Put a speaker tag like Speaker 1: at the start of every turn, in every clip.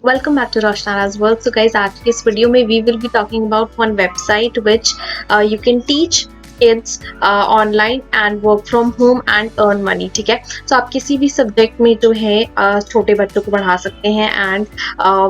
Speaker 1: Welcome back to Roshnara's World. So guys, आज की इस वीडियो में we will be talking about one website which you can teach kids online and work from home and earn money. ठीक है, तो आप किसी भी सब्जेक्ट में जो है छोटे बच्चों को पढ़ा सकते हैं एंड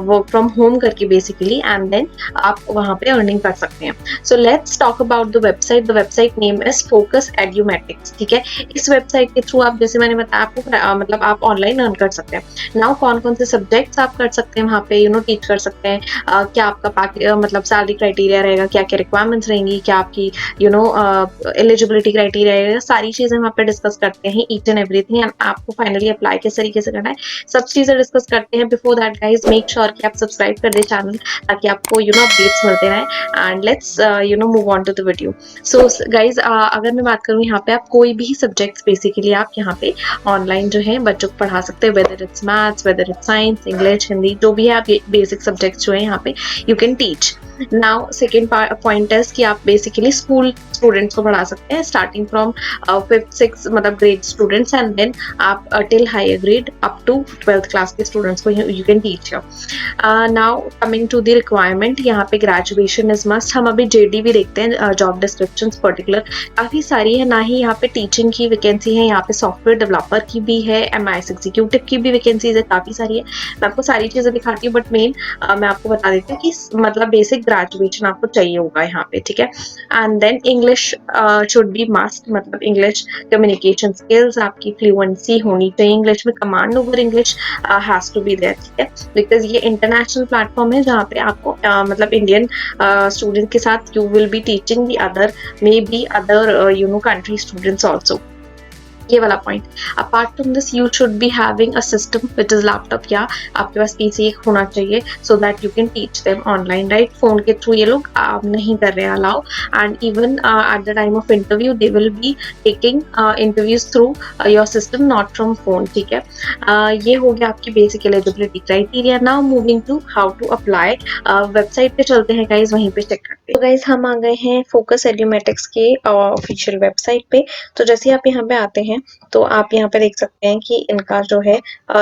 Speaker 1: वर्क फ्रॉम होम करके बेसिकली, एंड देन आप वहाँ पे अर्निंग कर सकते हैं. So let's talk about the website. The website name is Focus Edumatics. ठीक है, इस वेबसाइट के थ्रू आप, जैसे मैंने बताया आपको, मतलब आप ऑनलाइन अर्न कर सकते हैं. नाउ कौन कौन से सब्जेक्ट्स आप कर सकते हैं वहाँ पे टीच कर सकते हैं, क्या आपका मतलब सैलरी क्राइटेरिया रहेगा, क्या क्या रिक्वायरमेंट्स रहेंगी, क्या आपकी एलिजिबिलिटी क्राइटेरिया रहेगा, सारी चीजें वहाँ पे डिस्कस करते हैं, ईच एंड एवरीथिंग, एंड आपको फाइनली अप्लाई किस तरीके से करना है, सब चीजें डिस्कस करते हैं. Before that guys, make sure कि आप सब्सक्राइब कर दे चैनल, ताकि आपको अपडेट्स मिलते रहे. And let's move on to the video. So guys, अगर मैं बात करूँ, यहाँ पे आप कोई भी सब्जेक्ट्स बेसिकली आप यहाँ पे ऑनलाइन जो है बच्चों को पढ़ा सकते हैं, whether it's maths, whether it's science, English, Hindi, जो भी है आप बेसिक सब्जेक्ट्स जो है यहाँ पे you can teach. Now second point है कि आप बेसिकली स्कूल स्टूडेंट्स को पढ़ा सकते हैं, स्टार्टिंग फ्रॉम 5th 6th मतलब ग्रेड स्टूडेंट्स, एंड देन आप till higher grade up to 12th class के स्टूडेंट्स को you can teach. Now coming to the requirement, यहाँ पे ग्रेजुएशन इज मस्ट. हम अभी जेडी भी देखते हैं, जॉब डिस्क्रिप्शन पर्टिकुलर काफी सारी है. ना ही यहाँ पे टीचिंग की वैकेंसी है, यहाँ पे सॉफ्टवेयर डेवलपर की भी है, एमआईएस एग्जीक्यूटिव की भी वैकेंसीज है, काफी सारी है. मैं आपको सारी चीजें दिखाती हूँ, बट मेन मैं आपको बता देती हूँ कि मतलब बेसिक ग्रेजुएशन आपको चाहिए होगा यहाँ पे. ठीक है, and then English should be must, मतलब इंग्लिश कम्युनिकेशन स्किल्स आपकी फ्लुएंसी होनी चाहिए इंग्लिश में. Command over English has to be there. ठीक है, बिकॉज ये इंटरनेशनल प्लेटफॉर्म है जहाँ पे आपको मतलब इंडियन स्टूडेंट के साथ you will be teaching the other, may be other country students also. ये वाला point. Apart from this, you should be having a system which is laptop, या आपके पास पीसी एक होना चाहिए, so that you can teach them online. Right, phone के through ये लोग नहीं कर रहे हैं allow, and even at the time of interview they will be taking interviews through your system, not from phone. ठीक है, ये हो गया आपकी basic eligibility criteria. Now moving to how to apply. Website पे चलते हैं गाइज, वहीं पे चेक करते हैं. तो गाइज, हम आ गए हैं फोकस एड्यूमेटिक्स के ऑफिशियल वेबसाइट पे. तो जैसे आप यहाँ पे आते हैं, तो आप यहाँ पे देख सकते हैं कि इनका जो है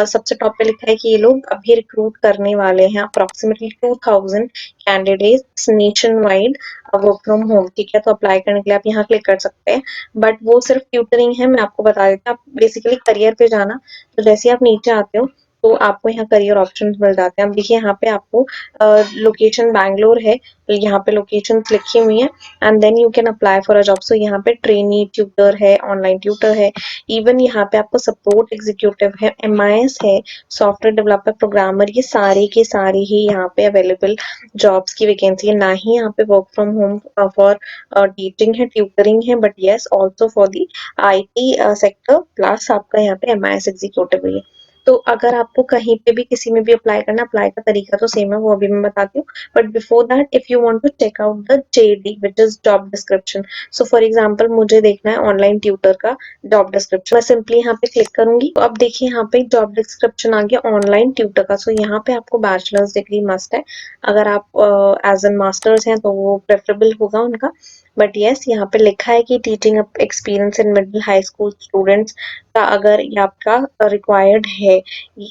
Speaker 1: सबसे टॉप पे लिखा है कि ये लोग अभी रिक्रूट करने वाले हैं approximately 2000 candidates nation wide work from home. ठीक है, तो अप्लाई करने के लिए आप यहाँ क्लिक कर सकते हैं, बट वो सिर्फ ट्यूटरिंग है. मैं आपको बता देती हूँ, आप बेसिकली करियर पे जाना, तो जैसे आप नीचे आते हो तो आपको यहाँ करियर ऑप्शंस मिल जाते हैं. अब देखिए, यहाँ पे आपको लोकेशन बैंगलोर है, यहाँ पे लोकेशन लिखी हुई है, and then you can apply for a job. So यहाँ पे ट्रेनी ट्यूटर है, ऑनलाइन ट्यूटर है, इवन यहाँ पे आपको सपोर्ट एग्जीक्यूटिव है, एमआईएस है, सॉफ्टवेयर डेवलपर, प्रोग्रामर, ये सारे के सारे ही यहाँ पे अवेलेबल जॉब्स की वैकेंसी है. ना ही यहाँ पे work from home for teaching है, ट्यूटरिंग है, but yes also for the IT sector, plus आपका यहाँ पे एमआईएस एग्जीक्यूटिव है. तो अगर आपको कहीं पे भी किसी में भी अप्लाई करना, अप्लाई का तरीका तो सेम है, वो अभी मैं बताती हूँ. But before that, if you want to check out the JD which is job description, so for example मुझे देखना है ऑनलाइन ट्यूटर का जॉब डिस्क्रिप्शन. मैं सिंपली यहाँ पे क्लिक करूंगी, तो अब देखिए यहाँ पे जॉब डिस्क्रिप्शन आ गया ऑनलाइन ट्यूटर का. सो यहाँ पे आपको बैचलर्स डिग्री मस्ट है. अगर आप एज एन मास्टर्स हैं तो वो प्रेफरेबल होगा उनका, बट यस यहाँ पे लिखा है कि teaching experience in middle high school students का अगर ये आपका रिक्वायर्ड है.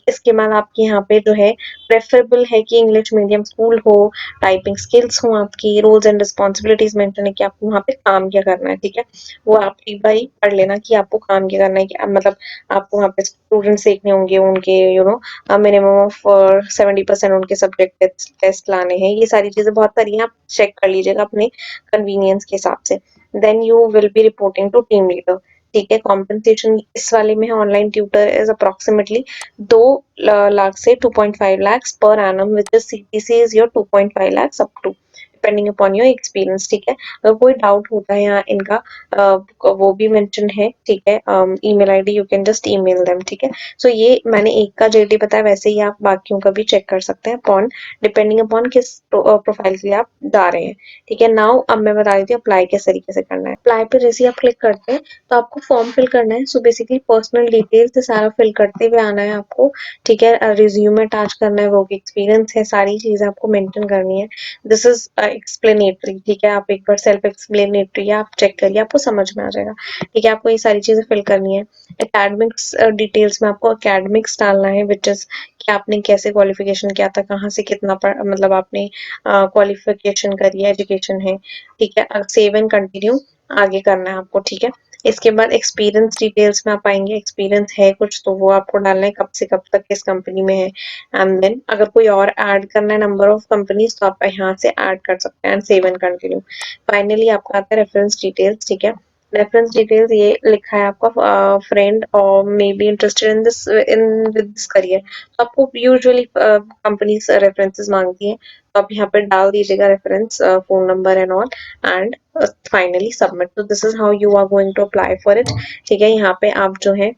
Speaker 1: इसके बाद आपके यहाँ पे जो है प्रेफरेबल है कि इंग्लिश मीडियम स्कूल हो, टाइपिंग स्किल्स हो, आपकी रोल्स एंड रिस्पॉन्सिबिलिटीज मेंशन है कि आपको वहाँ पे काम क्या करना है. ठीक है, वो आप एक बार ही पढ़ लेना कि आपको काम क्या करना है, कि मतलब आपको वहाँ पे स्टूडेंट्स देखने होंगे, उनके मिनिमम ऑफ 70% उनके सब्जेक्ट टेस्ट लाने हैं. ये सारी चीजें बहुत सारी हैं, आप चेक कर लीजिएगा अपने कन्वीनियंस के हिसाब से. Then you will be reporting to team leader. ठीक है, कॉम्पेंसेशन इस वाले में है online tutor is approximately 2 lakh से 2.5 lakh per annum, which is CTC is your 2.5 lakh up to, depending upon your experience. ठीक है, अगर कोई डाउट होता है यहाँ इनका वो भी मेंशन है. ठीक है, email ID you can just email them. ठीक है, सो ये मैंने एक का जेडी बताया, वैसे ही आप बाकियों का भी चेक कर सकते हैं अपॉन, डिपेंडिंग अपॉन किस प्रोफाइल के लिए आप जा रहे हैं. ठीक है, नाउ अब मैं बता देती हूँ अप्लाई किस तरीके से करना है. अप्लाई पे जैसे ही आप क्लिक करते हैं तो आपको फॉर्म फिल करना है. सो बेसिकली पर्सनल डिटेल्स सारा फिल करते हुए आना है आपको. ठीक है, रिज्यूमे अटैच करना है, वर्क एक्सपीरियंस है, सारी चीजें आपको मेंशन करनी है. दिस इज एक्सप्लेनेटरी, ठीक है, आप एक बार सेल्फ एक्सप्लेनेटरी आप चेक करिए, आपको समझ में आ जाएगा, ठीक है। आपको ये सारी चीजें फिल करनी है। एकेडमिक्स डिटेल्स में आपको एकेडमिक्स डालना है, विच इज कि आपने कैसे क्वालिफिकेशन किया था, कहाँ से कितना मतलब आपने क्वालिफिकेशन करी है, एजुकेशन है, ठीक है। सेव एंड कंटिन्यू आगे करना है आपको, ठीक है। इसके बाद एक्सपीरियंस डिटेल्स में आप आएंगे, एक्सपीरियंस है कुछ तो वो आपको डालना है, कब से कब तक किस कंपनी में है। एंड देन अगर कोई और ऐड करना है नंबर ऑफ कंपनीज तो आप यहाँ से ऐड कर सकते हैं and save and continue. Finally आपका आता है रेफरेंस डिटेल्स, ठीक है। रेफरेंस डिटेल्स ये लिखा है आपका फ्रेंड और may be interested in this in with this career, तो आपको यूजुअली कंपनीज रेफरेंसेस मांगती है, तो आप यहाँ पे डाल दीजिएगा reference, phone number and all, and finally submit. तो this is how you are going to apply for it, ठीक है। यहाँ पे आप जो है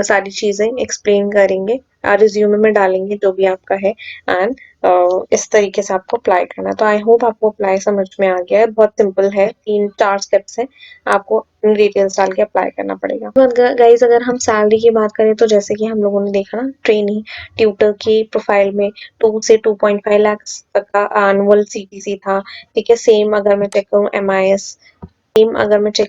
Speaker 1: सारी चीजें एक्सप्लेन करेंगे, रिज्यूमे में डालेंगे जो भी आपका है, एंड इस तरीके से आपको अप्लाई करना है। तो आई होप आपको अप्लाई समझ में आ गया है, बहुत सिंपल है, 3-4 स्टेप्स है, आपको डिटेल्स डाल के अप्लाई करना पड़ेगा। गाइज अगर हम सैलरी की बात करें तो जैसे कि हम लोगों ने देखा ना, ट्रेनी ट्यूटर की प्रोफाइल में 2 से 2.5 लाख तक का एनुअल सीटीसी था, ठीक है। सेम अगर मैं चेक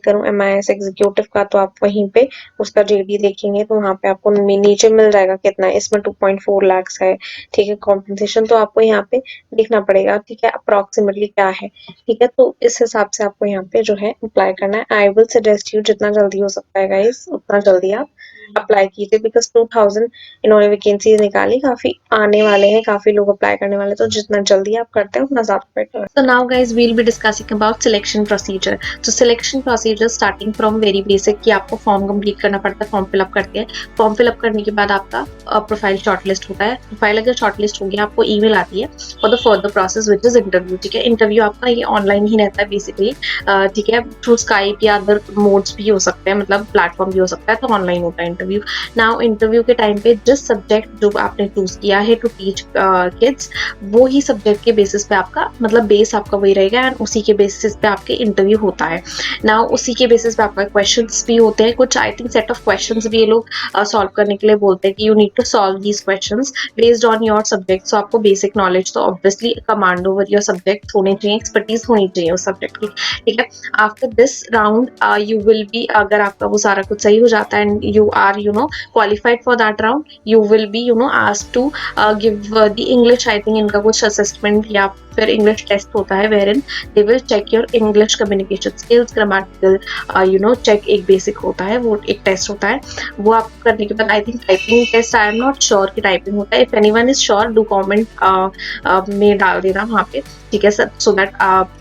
Speaker 1: करूँ MIS एग्जीक्यूटिव का, तो आप वहीं पे उसका जेडी देखेंगे तो वहां पे आपको नीचे मिल जाएगा कितना है, इसमें 2.4 लाख है, ठीक है। कॉम्पेंसेशन तो आपको यहाँ पे देखना पड़ेगा, ठीक है, अप्रोक्सीमेटली क्या है, ठीक है। तो इस हिसाब से आपको यहाँ पे जो है अप्लाई करना है। आई विल सजेस्ट यू जितना जल्दी हो सकता है गाइस उतना जल्दी आप अप्लाई कीजिए, बिकॉज 2000 इन्होंने वैकेंसी निकाली, काफी आने वाले हैं, काफी लोग अप्लाई करने वाले, तो जितना जल्दी आप करते हैं उतना ज्यादा बेटर है। So now guys we'll be discussing about selection procedure. So selection procedure starting from very basic कि आपको फॉर्म कंप्लीट करना पड़ता है, फॉर्म फिलअप करते हैं, फॉर्म फिलअप करने के बाद आपका प्रोफाइल शॉर्टलिस्ट होता है। प्रोफाइल अगर शॉर्टलिस्ट हो गया आपको ईमेल आती है for the further process which is interview, ठीक है। इंटरव्यू आपका ये ऑनलाइन ही रहता है बेसिकली, ठीक है, थ्रू स्काइप या अदर मोड्स भी हो सकते हैं, मतलब प्लेटफॉर्म भी हो सकता है, तो ऑनलाइन होता है इंटरव्यू। नाउ इंटरव्यू के टाइम पे जिस सब्जेक्ट जो आपने चूज किया है टू टीच किड्स, वो ही सब्जेक्ट के बेसिस पे आपका मतलब बेस आपका वही रहेगा, एंड उसी के बेसिस पे आपके इंटरव्यू होता है। नाउ उसी के बेसिस पे आपका क्वेश्चंस भी होते हैं कुछ, I think set of questions भी ये लोग सॉल्व करने के लिए बोलते हैं कि you need to solve these questions based on your subject. So आपको बेसिक नॉलेज तो obviously command over your subject होने चाहिए, एक्सपर्टीज होनी चाहिए उस सब्जेक्ट की, ठीक है। After this round you will be, अगर आपका वो सारा कुछ सही हो जाता है and you are qualified for that round, you will be asked to give the English, I think इनका कुछ असेसमेंट या फिर इंग्लिश टेस्ट होता है, where in they will check your English communication skills, grammatical check एक basic होता है, वो एक टेस्ट होता है। वो आप करने के बाद I think typing test, I am not sure कि टाइपिंग होता है, if anyone is sure do comment में डाल देना वहाँ पे, ठीक है सर, सो दैट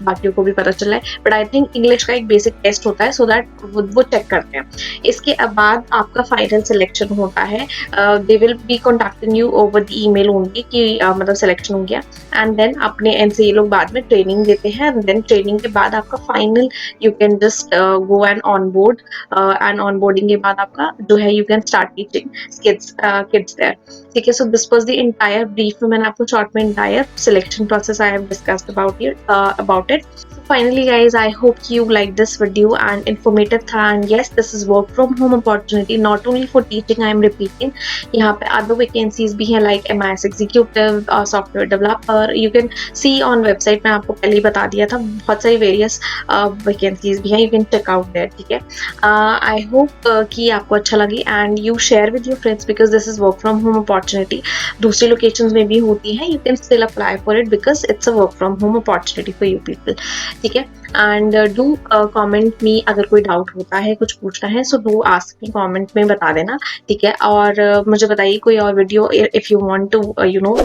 Speaker 1: बाकियों को भी पता चला है। बट आई थिंक इंग्लिश का एक बेसिक टेस्ट होता है, सो दैट वो चेक करते हैं। इसके बाद आपका फाइनल सिलेक्शन होता है, they will be contacting you over the email only कि मतलब सिलेक्शन हो गया, एंड देन अपने एंड से ये लोग बाद में ट्रेनिंग देते हैं, एंड देन ट्रेनिंग के बाद आपका final you can just go and onboard, and onboarding के बाद आपका जो है you can start teaching kids there, ठीक है। So this was the entire brief में मैंने आपको शॉर्ट में entire selection process I have discussed about it. So finally guys, I hope you like this video and informative था, and yes this is work from home opportunity not only for teaching, I am repeating, यहाँ पे other vacancies भी हैं like MIS executive, software developer, you can see on website, मैं आपको पहले ही बता दिया था, बहुत सारी various vacancies भी हैं, you can check out there, ठीक है। I hope कि आपको अच्छा लगे and you share with your friends because this is work from home opportunity, दूसरी locations में भी होती है, you can still apply for it because it's a work from home opportunity for you people, ठीक है। एंड डू कमेंट मी अगर कोई doubt होता है, कुछ पूछना है, so do ask me, comment में बता देना, ठीक है। और मुझे बताइए कोई और video, if you want to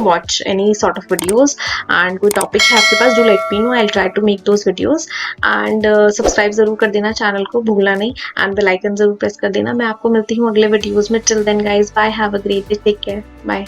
Speaker 1: watch any sort of videos, and कोई टॉपिक है आपके पास, do let me know, I will try to make those videos. And subscribe जरूर कर देना चैनल को, भूलना नहीं, एंड बेल आइकन जरूर प्रेस कर देना। मैं आपको मिलती हूँ अगले वीडियोज में, till then guys bye, have a great day, take care, bye.